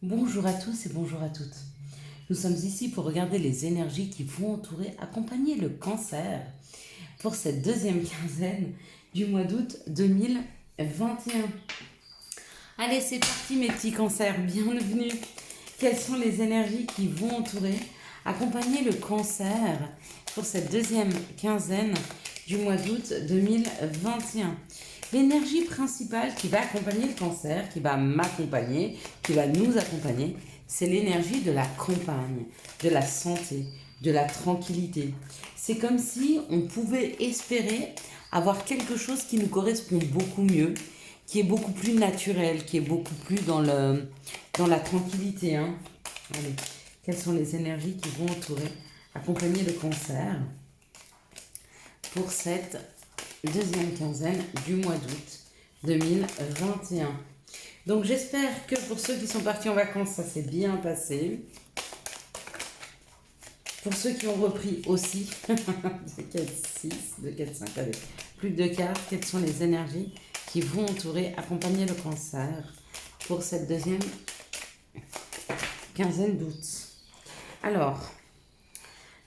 Bonjour à tous et bonjour à toutes. Nous sommes ici pour regarder les énergies qui vont entourer, accompagner le cancer pour cette deuxième quinzaine du mois d'août 2021. Allez, c'est parti mes petits cancers, bienvenue. Quelles sont les énergies qui vont entourer, accompagner le cancer pour cette deuxième quinzaine du mois d'août 2021? L'énergie principale qui va accompagner le cancer, qui va m'accompagner, qui va nous accompagner, c'est l'énergie de la campagne, de la santé, de la tranquillité. C'est comme si on pouvait espérer avoir quelque chose qui nous correspond beaucoup mieux, qui est beaucoup plus naturel, qui est beaucoup plus dans la tranquillité. Hein. Allez, quelles sont les énergies qui vont entourer, accompagner le cancer pour cette deuxième quinzaine du mois d'août 2021. Donc j'espère que pour ceux qui sont partis en vacances, ça s'est bien passé. Pour ceux qui ont repris aussi, 2, 4, 6, 2, 4, 5, allez, plus de 4, quelles sont les énergies qui vont entourer, accompagner le cancer pour cette deuxième quinzaine d'août. Alors,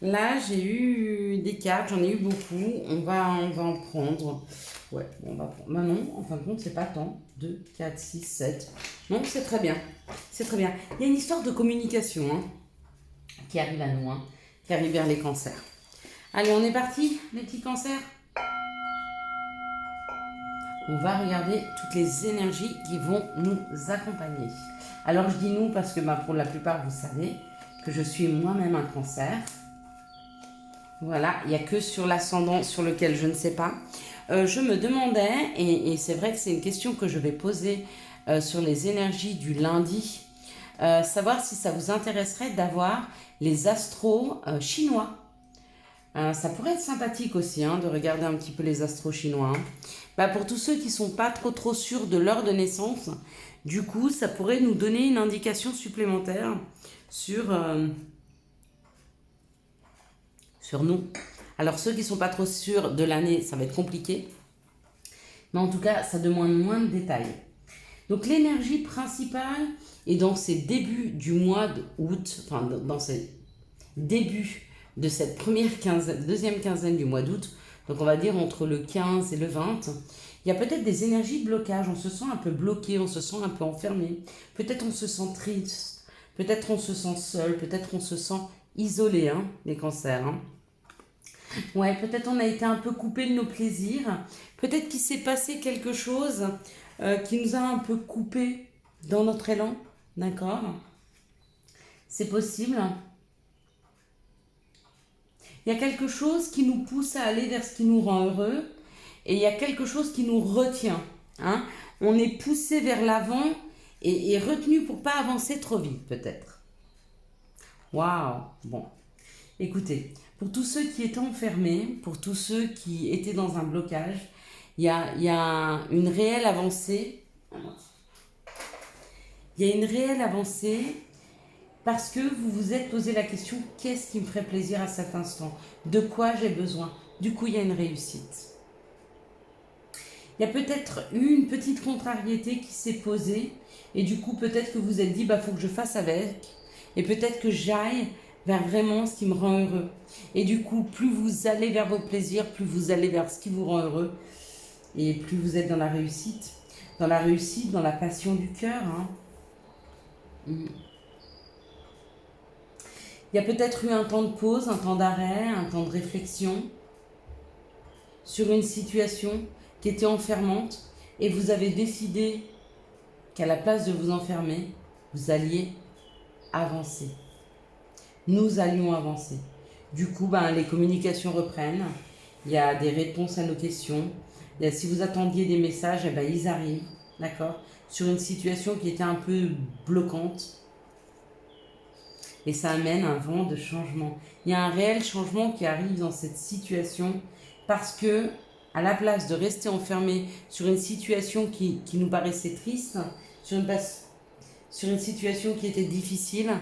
là, j'ai eu des cartes, j'en ai eu beaucoup. On va en prendre. Ouais, on va prendre. Non, en fin de compte, c'est pas tant. 2, 4, 6, 7. Non, c'est très bien. C'est très bien. Il y a une histoire de communication hein, qui arrive à nous, hein, qui arrive vers les cancers. Allez, on est parti, les petits cancers. On va regarder toutes les énergies qui vont nous accompagner. Alors, je dis nous parce que pour la plupart, vous savez que je suis moi-même un cancer. Voilà, il n'y a que sur l'ascendant sur lequel je ne sais pas. Je me demandais, et c'est vrai que c'est une question que je vais poser sur les énergies du lundi, savoir si ça vous intéresserait d'avoir les astros chinois. Ça pourrait être sympathique aussi hein, de regarder un petit peu les astros chinois. Hein. Pour tous ceux qui ne sont pas trop sûrs de l'heure de naissance, du coup, ça pourrait nous donner une indication supplémentaire sur nous. Alors ceux qui ne sont pas trop sûrs de l'année, ça va être compliqué. Mais en tout cas, ça demande moins de détails. Donc l'énergie principale est dans ces débuts du mois d'août, enfin dans ces débuts de cette deuxième quinzaine du mois d'août, donc on va dire entre le 15 et le 20, il y a peut-être des énergies de blocage, on se sent un peu bloqué, on se sent un peu enfermé, peut-être on se sent triste, peut-être on se sent seul, peut-être on se sent isolé, hein, les cancers. Hein. Ouais, peut-être on a été un peu coupé de nos plaisirs. Peut-être qu'il s'est passé quelque chose qui nous a un peu coupé dans notre élan. D'accord? C'est possible. Il y a quelque chose qui nous pousse à aller vers ce qui nous rend heureux. Et il y a quelque chose qui nous retient. Hein? On est poussé vers l'avant et retenu pour pas avancer trop vite, peut-être. Waouh! Bon. Écoutez, pour tous ceux qui étaient enfermés, pour tous ceux qui étaient dans un blocage, il y a une réelle avancée. Il y a une réelle avancée parce que vous vous êtes posé la question, qu'est-ce qui me ferait plaisir à cet instant? De quoi j'ai besoin? Du coup, il y a une réussite. Il y a peut-être eu une petite contrariété qui s'est posée et du coup, peut-être que vous vous êtes dit, faut que je fasse avec et peut-être que j'aille vers vraiment ce qui me rend heureux. Et du coup, plus vous allez vers vos plaisirs, plus vous allez vers ce qui vous rend heureux et plus vous êtes dans la réussite. Dans la réussite, dans la passion du cœur. Hein. Il y a peut-être eu un temps de pause, un temps d'arrêt, un temps de réflexion sur une situation qui était enfermante et vous avez décidé qu'à la place de vous enfermer, vous alliez avancer. Nous allions avancer. Du coup, les communications reprennent. Il y a des réponses à nos questions. Si vous attendiez des messages, ils arrivent. D'accord? Sur une situation qui était un peu bloquante. Et ça amène un vent de changement. Il y a un réel changement qui arrive dans cette situation parce que, à la place de rester enfermé sur une situation qui nous paraissait triste, sur une situation qui était difficile,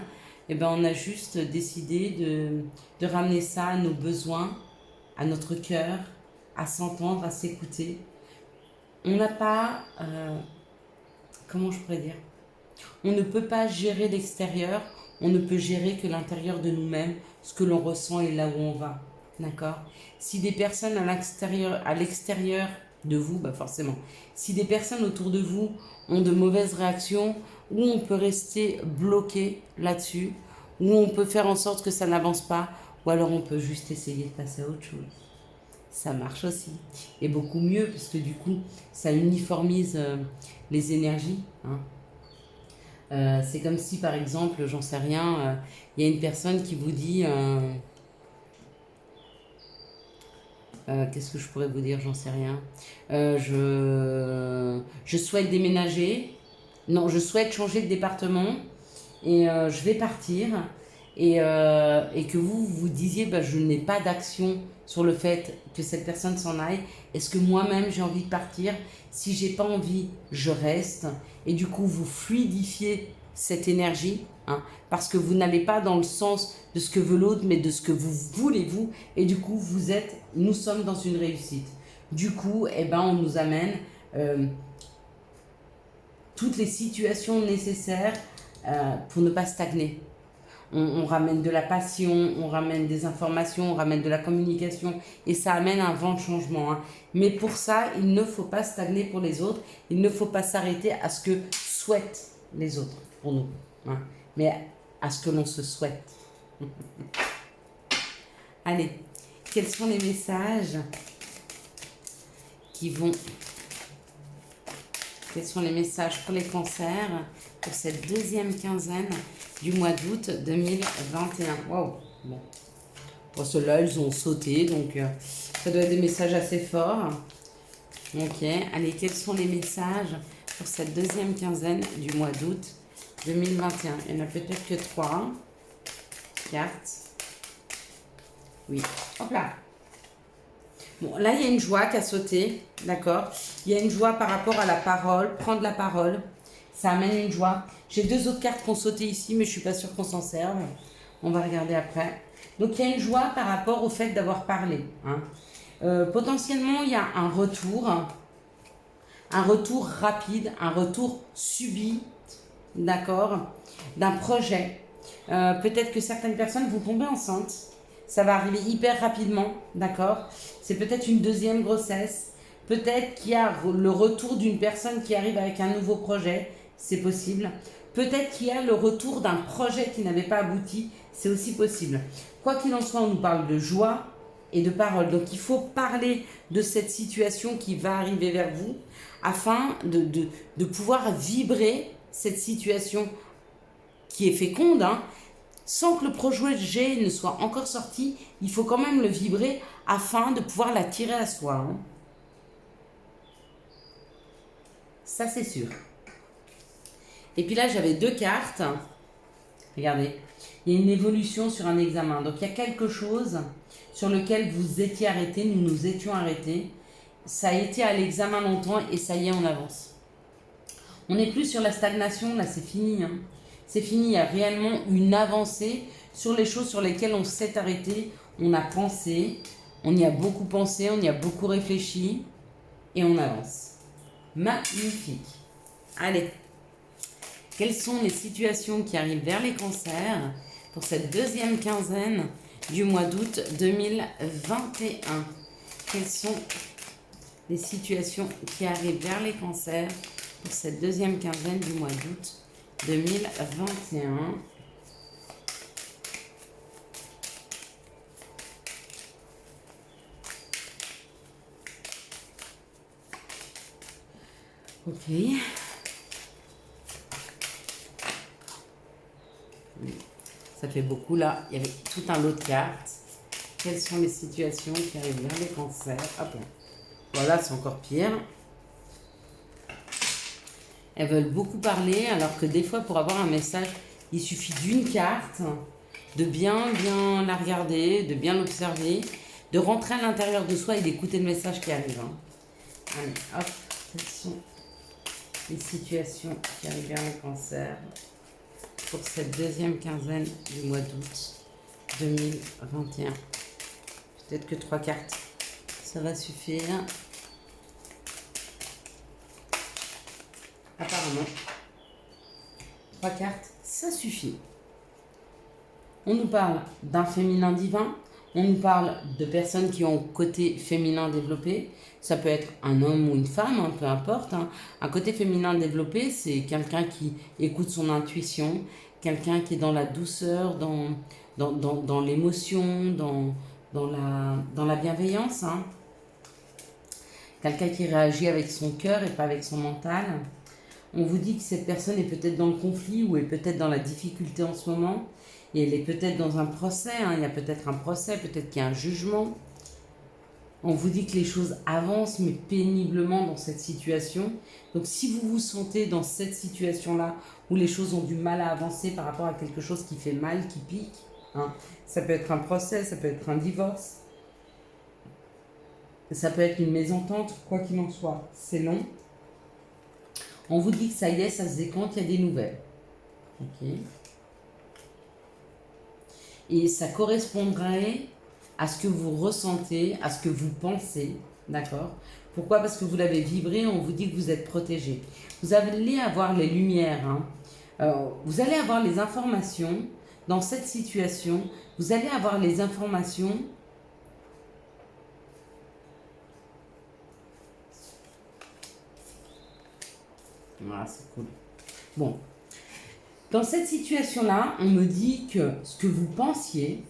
on a juste décidé de ramener ça à nos besoins, à notre cœur, à s'entendre, à s'écouter. On n'a pas... comment je pourrais dire? On ne peut pas gérer l'extérieur, on ne peut gérer que l'intérieur de nous-mêmes, ce que l'on ressent et là où on va. D'accord? Si des personnes à l'extérieur de vous, bah forcément, si des personnes autour de vous ont de mauvaises réactions, ou on peut rester bloqué là-dessus, ou on peut faire en sorte que ça n'avance pas, ou alors on peut juste essayer de passer à autre chose. Ça marche aussi. Et beaucoup mieux, parce que du coup, ça uniformise les énergies. Hein. C'est comme si, par exemple, j'en sais rien, il y a une personne qui vous dit... qu'est-ce que je pourrais vous dire? J'en sais rien. Je souhaite déménager. Non, je souhaite changer de département et je vais partir. Et que vous vous disiez, bah, je n'ai pas d'action sur le fait que cette personne s'en aille. Est-ce que moi-même j'ai envie de partir? Si j'ai pas envie, je reste. Et du coup, vous fluidifiez cette énergie, hein, parce que vous n'allez pas dans le sens de ce que veut l'autre, mais de ce que vous voulez vous. Et du coup, nous sommes dans une réussite. Du coup, eh ben, on nous amène toutes les situations nécessaires pour ne pas stagner. On ramène de la passion, on ramène des informations, on ramène de la communication et ça amène un vent de changement. Hein. Mais pour ça, il ne faut pas stagner pour les autres, il ne faut pas s'arrêter à ce que souhaitent les autres pour nous, hein. Mais à ce que l'on se souhaite. Allez, quels sont les messages qui vont... Quels sont les messages pour les cancers pour cette deuxième quinzaine du mois d'août 2021? Waouh! Bon, ceux-là, ils ont sauté, donc ça doit être des messages assez forts. Ok, allez, quels sont les messages pour cette deuxième quinzaine du mois d'août 2021? Il n'y en a peut-être que 3 cartes. Oui, hop là! Bon, là, il y a une joie qui a sauté, d'accord? Il y a une joie par rapport à la parole, prendre la parole, ça amène une joie. J'ai 2 autres cartes qui ont sauté ici, mais je ne suis pas sûre qu'on s'en serve. On va regarder après. Donc, il y a une joie par rapport au fait d'avoir parlé. Hein. Potentiellement, il y a un retour rapide, un retour subit, d'accord, d'un projet. Peut-être que certaines personnes vont tomber enceintes. Ça va arriver hyper rapidement, d'accord? C'est peut-être une deuxième grossesse. Peut-être qu'il y a le retour d'une personne qui arrive avec un nouveau projet. C'est possible. Peut-être qu'il y a le retour d'un projet qui n'avait pas abouti. C'est aussi possible. Quoi qu'il en soit, on nous parle de joie et de parole. Donc, il faut parler de cette situation qui va arriver vers vous afin de pouvoir vibrer cette situation qui est féconde, hein. Sans que le projet ne soit encore sorti, il faut quand même le vibrer afin de pouvoir l'attirer à soi. Hein. Ça, c'est sûr. Et puis là, j'avais 2 cartes. Regardez, il y a une évolution sur un examen. Donc, il y a quelque chose sur lequel vous étiez arrêté, nous nous étions arrêtés. Ça a été à l'examen longtemps et ça y est, on avance. On n'est plus sur la stagnation, là, c'est fini. Hein. C'est fini, il y a réellement une avancée sur les choses sur lesquelles on s'est arrêté. On a pensé, on y a beaucoup pensé, on y a beaucoup réfléchi et on avance. Magnifique. Allez, quelles sont les situations qui arrivent vers les cancers pour cette deuxième quinzaine du mois d'août 2021? Quelles sont les situations qui arrivent vers les cancers pour cette deuxième quinzaine du mois d'août 2021? Ok. Ça fait beaucoup là. Il y avait tout un lot de cartes. Quelles sont les situations qui arrivent vers les cancers? Hop là. Voilà, c'est encore pire. Elles veulent beaucoup parler, alors que des fois, pour avoir un message, il suffit d'une carte, de bien la regarder, de bien l'observer, de rentrer à l'intérieur de soi et d'écouter le message qui arrive. Hein. Allez, hop, quelles sont les situations qui arrivent vers le cancer pour cette deuxième quinzaine du mois d'août 2021? Peut-être que 3 cartes, ça va suffire. Apparemment. 3 cartes, ça suffit. On nous parle d'un féminin divin, on nous parle de personnes qui ont un côté féminin développé. Ça peut être un homme ou une femme, hein, peu importe. Hein. Un côté féminin développé, c'est quelqu'un qui écoute son intuition, quelqu'un qui est dans la douceur, dans l'émotion, dans la bienveillance. Hein. Quelqu'un qui réagit avec son cœur et pas avec son mental. On vous dit que cette personne est peut-être dans le conflit ou est peut-être dans la difficulté en ce moment. Et elle est peut-être dans un procès. Hein. Il y a peut-être un procès, peut-être qu'il y a un jugement. On vous dit que les choses avancent, mais péniblement dans cette situation. Donc si vous vous sentez dans cette situation-là, où les choses ont du mal à avancer par rapport à quelque chose qui fait mal, qui pique, hein, ça peut être un procès, ça peut être un divorce, ça peut être une mésentente, quoi qu'il en soit, c'est long. On vous dit que ça y est, ça se décompte, il y a des nouvelles. Ok. Et ça correspondrait à ce que vous ressentez, à ce que vous pensez, d'accord? Pourquoi? Parce que vous l'avez vibré, on vous dit que vous êtes protégé. Vous allez avoir les lumières, hein. Vous allez avoir les informations dans cette situation, vous allez avoir les informations voilà, c'est cool. Bon, dans cette situation-là, on me dit que ce que vous pensiez,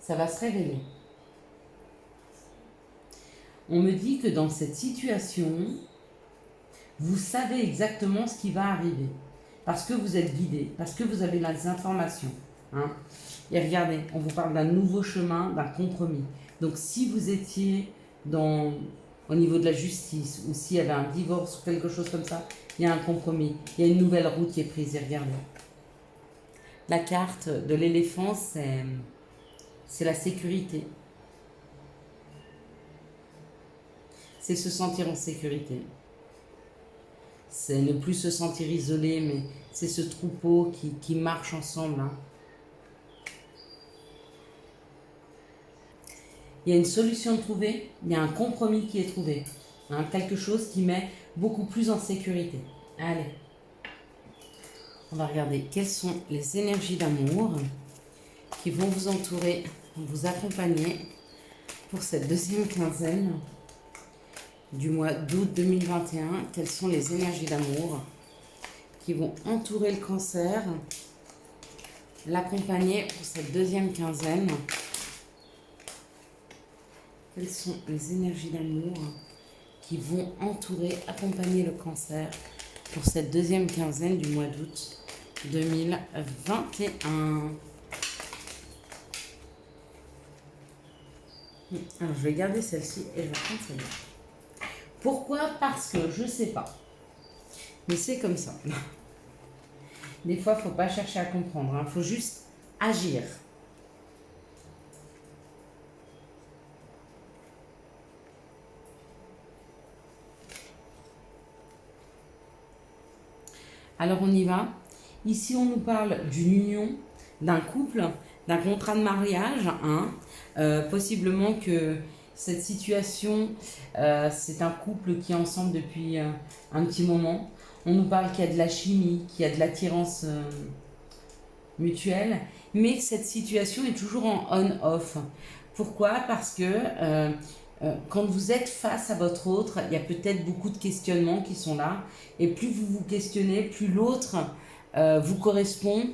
ça va se révéler. On me dit que dans cette situation, vous savez exactement ce qui va arriver. Parce que vous êtes guidé, parce que vous avez les informations. Hein. Et regardez, on vous parle d'un nouveau chemin, d'un compromis. Donc si vous étiez au niveau de la justice, ou s'il y avait un divorce ou quelque chose comme ça, il y a un compromis, il y a une nouvelle route qui est prise. Et regardez, la carte de l'éléphant, c'est la sécurité. C'est se sentir en sécurité. C'est ne plus se sentir isolé, mais c'est ce troupeau qui marche ensemble. Hein. Il y a une solution trouvée, il y a un compromis qui est trouvé. Hein, quelque chose qui met beaucoup plus en sécurité. Allez, on va regarder quelles sont les énergies d'amour qui vont vous entourer, vous accompagner pour cette deuxième quinzaine du mois d'août 2021. Quelles sont les énergies d'amour qui vont entourer le cancer, l'accompagner pour cette deuxième quinzaine. Quelles sont les énergies d'amour qui vont entourer, accompagner le cancer pour cette deuxième quinzaine du mois d'août 2021. Alors, je vais garder celle-ci et je vais prendre celle-là. Pourquoi? Parce que je ne sais pas. Mais c'est comme ça. Des fois, il ne faut pas chercher à comprendre. Il faut juste agir. Alors, on y va. Ici, on nous parle d'une union, d'un couple, d'un contrat de mariage. Hein. Possiblement que cette situation, c'est un couple qui est ensemble depuis un petit moment. On nous parle qu'il y a de la chimie, qu'il y a de l'attirance mutuelle, mais cette situation est toujours en on-off. Pourquoi? Parce que quand vous êtes face à votre autre, il y a peut-être beaucoup de questionnements qui sont là, et plus vous vous questionnez, plus l'autre vous correspond,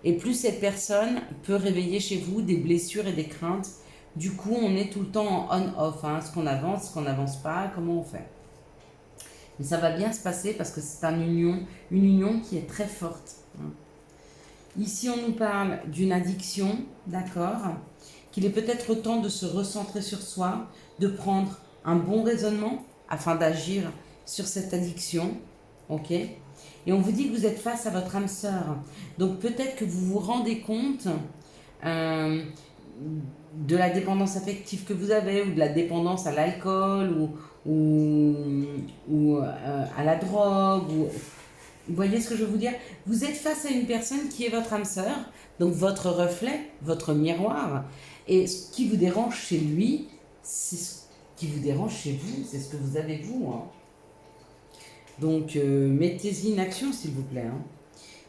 et plus cette personne peut réveiller chez vous des blessures et des craintes. Du coup, on est tout le temps en on-off, hein, ce qu'on avance, ce qu'on n'avance pas, comment on fait. Mais ça va bien se passer parce que c'est une union qui est très forte. Hein. Ici, on nous parle d'une addiction, d'accord, qu'il est peut-être temps de se recentrer sur soi, de prendre un bon raisonnement afin d'agir sur cette addiction, ok? Et on vous dit que vous êtes face à votre âme sœur. Donc peut-être que vous vous rendez compte de la dépendance affective que vous avez, ou de la dépendance à l'alcool, ou à la drogue. Vous voyez ce que je veux vous dire? Vous êtes face à une personne qui est votre âme sœur, donc votre reflet, votre miroir. Et ce qui vous dérange chez lui, c'est qui vous dérange chez vous, c'est ce que vous avez vous. Hein. Donc, mettez-y une action, s'il vous plaît. Hein.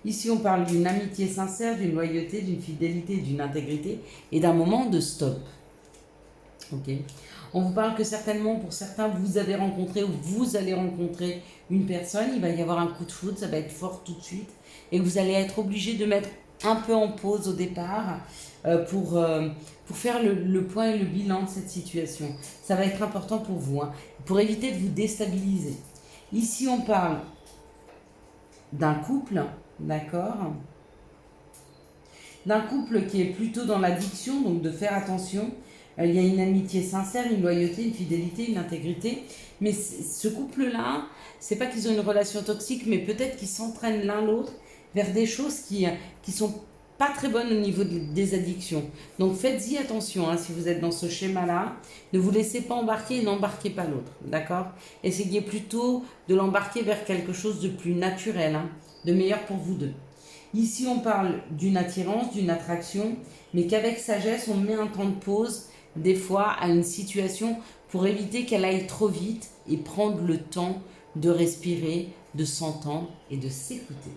Ici, on parle d'une amitié sincère, d'une loyauté, d'une fidélité, d'une intégrité et d'un moment de stop. Ok. On vous parle que certainement, pour certains, vous avez rencontré ou vous allez rencontrer une personne, il va y avoir un coup de foudre, ça va être fort tout de suite, et vous allez être obligé de mettre un peu en pause au départ pour faire le point et le bilan de cette situation. Ça va être important pour vous, hein, pour éviter de vous déstabiliser. Ici, on parle d'un couple, d'accord ? D'un couple qui est plutôt dans l'addiction, donc de faire attention. Il y a une amitié sincère, une loyauté, une fidélité, une intégrité. Mais ce couple-là, c'est pas qu'ils ont une relation toxique, mais peut-être qu'ils s'entraînent l'un l'autre vers des choses qui sont pas très bonnes au niveau des addictions. Donc faites-y attention, hein, si vous êtes dans ce schéma-là. Ne vous laissez pas embarquer et n'embarquez pas l'autre, d'accord ? Essayez plutôt de l'embarquer vers quelque chose de plus naturel, hein, de meilleur pour vous deux. Ici, on parle d'une attirance, d'une attraction, mais qu'avec sagesse, on met un temps de pause, des fois, à une situation pour éviter qu'elle aille trop vite et prendre le temps de respirer, de s'entendre et de s'écouter.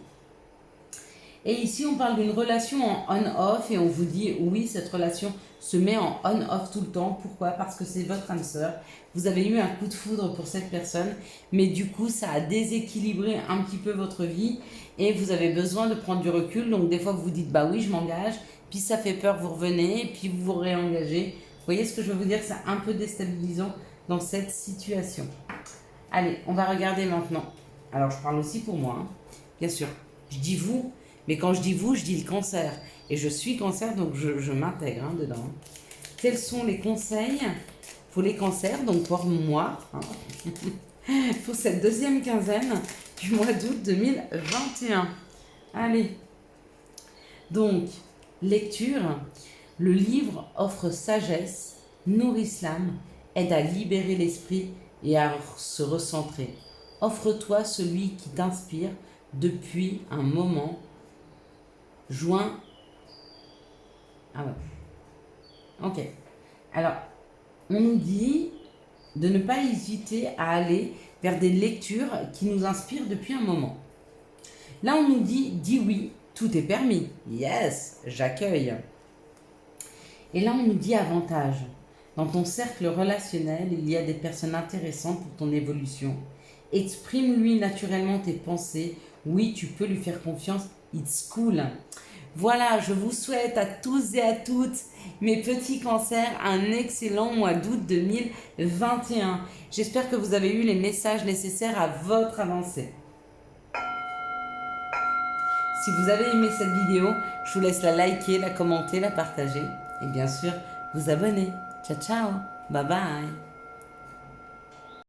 Et ici, on parle d'une relation en on-off et on vous dit, oui, cette relation se met en on-off tout le temps. Pourquoi ? Parce que c'est votre âme sœur. Vous avez eu un coup de foudre pour cette personne, mais du coup, ça a déséquilibré un petit peu votre vie et vous avez besoin de prendre du recul. Donc, des fois, vous vous dites, bah oui, je m'engage, puis ça fait peur, vous revenez, et puis vous vous réengagez. Vous voyez ce que je veux vous dire ? C'est un peu déstabilisant dans cette situation. Allez, on va regarder maintenant. Alors, je parle aussi pour moi, hein. Bien sûr. Je dis vous, mais quand je dis vous, je dis le cancer. Et je suis cancer, donc je m'intègre hein, dedans. Quels sont les conseils pour les cancers, donc pour moi, hein, pour cette deuxième quinzaine du mois d'août 2021. Allez. Donc, lecture. Le livre offre sagesse, nourrit l'âme, aide à libérer l'esprit et à se recentrer. Offre-toi celui qui t'inspire depuis un moment. Joint. Ah ouais. Ok. Alors, on nous dit de ne pas hésiter à aller vers des lectures qui nous inspirent depuis un moment. Là, on nous dit, dis oui, tout est permis. Yes, j'accueille. Et là, on nous dit avantage. Dans ton cercle relationnel, il y a des personnes intéressantes pour ton évolution. Exprime-lui naturellement tes pensées. Oui, tu peux lui faire confiance. It's cool. Voilà, je vous souhaite à tous et à toutes, mes petits cancers, un excellent mois d'août 2021. J'espère que vous avez eu les messages nécessaires à votre avancée. Si vous avez aimé cette vidéo, je vous laisse la liker, la commenter, la partager et bien sûr vous abonner. Ciao ciao, bye bye.